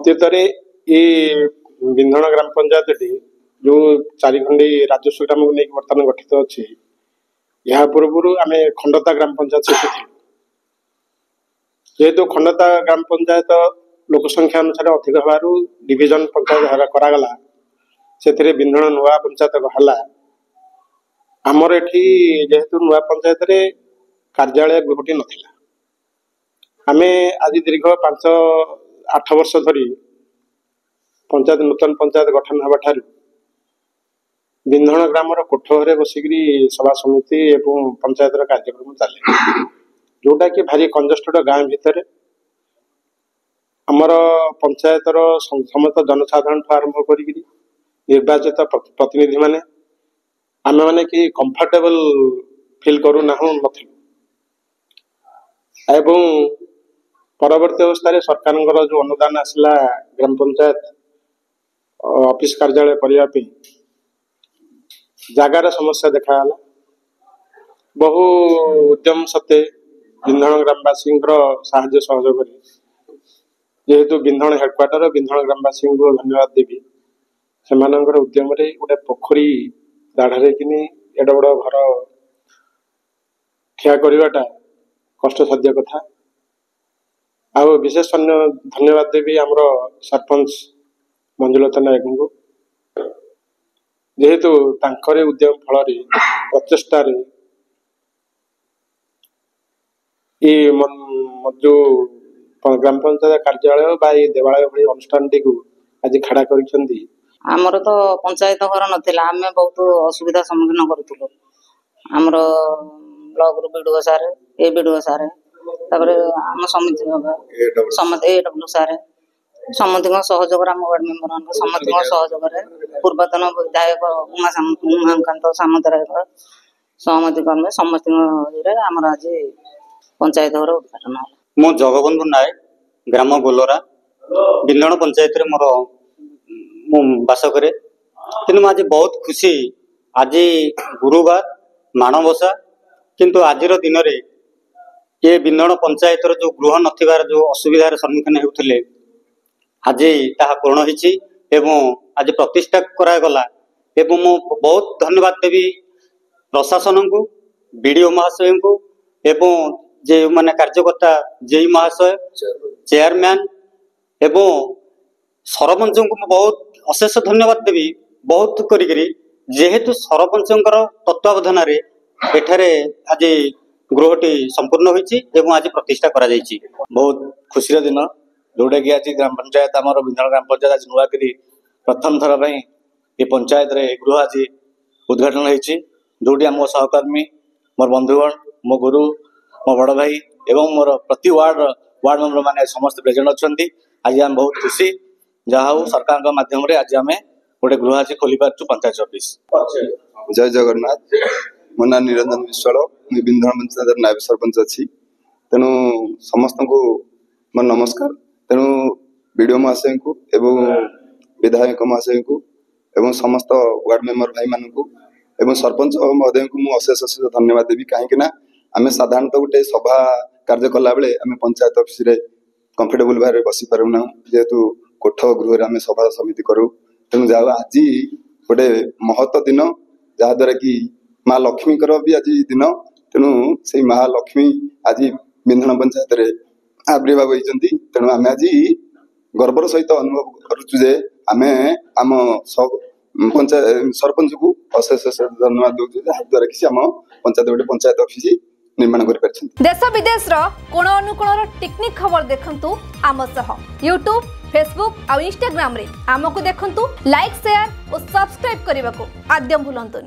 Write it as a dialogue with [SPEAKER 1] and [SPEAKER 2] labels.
[SPEAKER 1] प्रत्युत ये बिंधण ग्राम पंचायत जो चारिखंडी राजस्व ग्राम को लेकिन बर्तमान गठित अच्छे यहाँ पूर्व आम खंडता ग्राम पंचायत सहित जेहेतु खंडता ग्राम पंचायत लोक संख्या अनुसार अधिक हबार डिविजन पंचायत करागला से बिंधण नुआ पंचायत कहला आमर एठी जेहेतु नुआ पंचायत रे कार्यालय गृहटी नथिला आमे आज दीर्घ 5-8 वर्ष धरी पंचायत नूतन पंचायत गठन हवा ठारू बिंधण ग्राम कोठघरे बसिकी सभा समिति एवं पंचायत कार्यक्रम चले जोटा कि भारी कंजेस्टेड गाँ भितर आमर पंचायत समस्त जनसाधारण आरंभ कर निर्वाचित प्रतिनिधि माने आम मैंने कि कंफर्टेबल फिल करू ना एवं परवर्ती अवस्था सरकार जो अनुदान आसला ग्राम पंचायत ऑफिस कार्यालय करने जगार समस्या देखाला बहु उद्यम सत्ते बिंधण ग्रामवासी साहाय्य सहयोग जेहेतु बिंधण हेडक्वार्टर बिंधण ग्रामवासी को धन्यवाद देवी से उद्यम गोटे पोखरी दाढ़े कि एड बड़ घर ठिया करवाटा कष्टसाध्य कथा आ विशेष धन्यवाद देवी आमर सरपंच मंजुलता नायक को जेहेतु तांकरे उद्यम फल प्रचेष्टार जो ग्राम पंचायत कार्यालय बा देवालय भाई अनुष्ठान टी आज खड़ा कर
[SPEAKER 2] आमर तो पंचायत घर नाला आम बहुत असुविधा सम्मुखीन करूँ आमर ब्लॉक बीडीओ सार ए बीडीओ सार आम समिति एडब्ल्यू सार समस्त सहयोग आम वार्ड मेम्बर समस्त सहयोग पूर्वतन विधायक उमाकांत सामंतराय सहमति क्रमे समस्त आमर आज पंचायत घर उद्घाटन है।
[SPEAKER 3] मो जगबंधु नायक ग्राम गोलरा बिंधण पंचायत मोर बास करे कि आज बहुत खुशी आज गुरुवार माणबसा किंतु आज दिन में ये बिंधण पंचायत जो गृह नथिबार जो असुविधार सम्मुखीन होते आज ताहा पूर्ण होती आज प्रतिष्ठा करागला एवं मु बहुत धन्यवाद देवी प्रशासन को बीडीओ महाशय को एवं जे माने कार्यकर्ता जेई महाशय चेयरमैन एवं सरपंच को बहुत अशेष धन्यवाद देवी बहुत करी जेहेतु सरपंच तत्वावधान एठारे आज गृहटी संपूर्ण होती आज प्रतिष्ठा करा जायछि।
[SPEAKER 4] बहुत खुशी दिन जोटा कि आज ग्राम पंचायत आम बिंधण ग्राम पंचायत आज नुआ करी प्रथम थर पर ये पंचायत रे गृह आज उद्घाटन होती जोटी आम सहकर्मी मोर बंधुगण मो गुरु मो बड़ भाई एवं मोर प्रति वार्ड मेम्बर माने समस्त प्रेजेंट अच्छा आज आम बहुत खुशी जहा सरकार माध्यम आज आम गोटे गृह आज खोली पार्छु पंचायत ऑफिस।
[SPEAKER 5] जय जगन्नाथ मो ना निरंजन विश्वाल मुझे बिंधण पंचायत नायब सरपंच अच्छी तेणु समस्त को मोर नमस्कार तेणु बीडीओ महाशय को एवं विधायक महाशय को एवं समस्त वार्ड मेम्बर भाई मान को एवं सरपंच महोदय को मुझे अशेष अशेष धन्यवाद देवी कहीं आम साधारणतः गोटे सभा कार्य कला बेले आम पंचायत ऑफिस रे कंफर्टेबल भाव बसी पारूना जेहेतु कोठ गृह आम सभा समिति करूँ तेणु जा आज गोटे महत्व दिन जहाद्वारा कि माँ लक्ष्मी भी आज दिन तेणु से महालक्ष्मी आज बिंधण पंचायत रे आविर्भाव होती तेणु आम आज गर्वर सहित अनुभव करुचु जे आम आम पंचायत सरपंच को अशेष अशेष धन्यवाद दूसरे जहाद्वारा कि आम पंचायत गोटे पंचायत ऑफिस निर्माण कर
[SPEAKER 6] देश विदेश कोण अनुकोण टेक्निक खबर देखंतु आम सह यूट्यूब फेसबुक और इंस्टाग्राम रे आमको देखंतु लाइक शेयर और सब्सक्राइब करने को आद्य भूलंतुनि।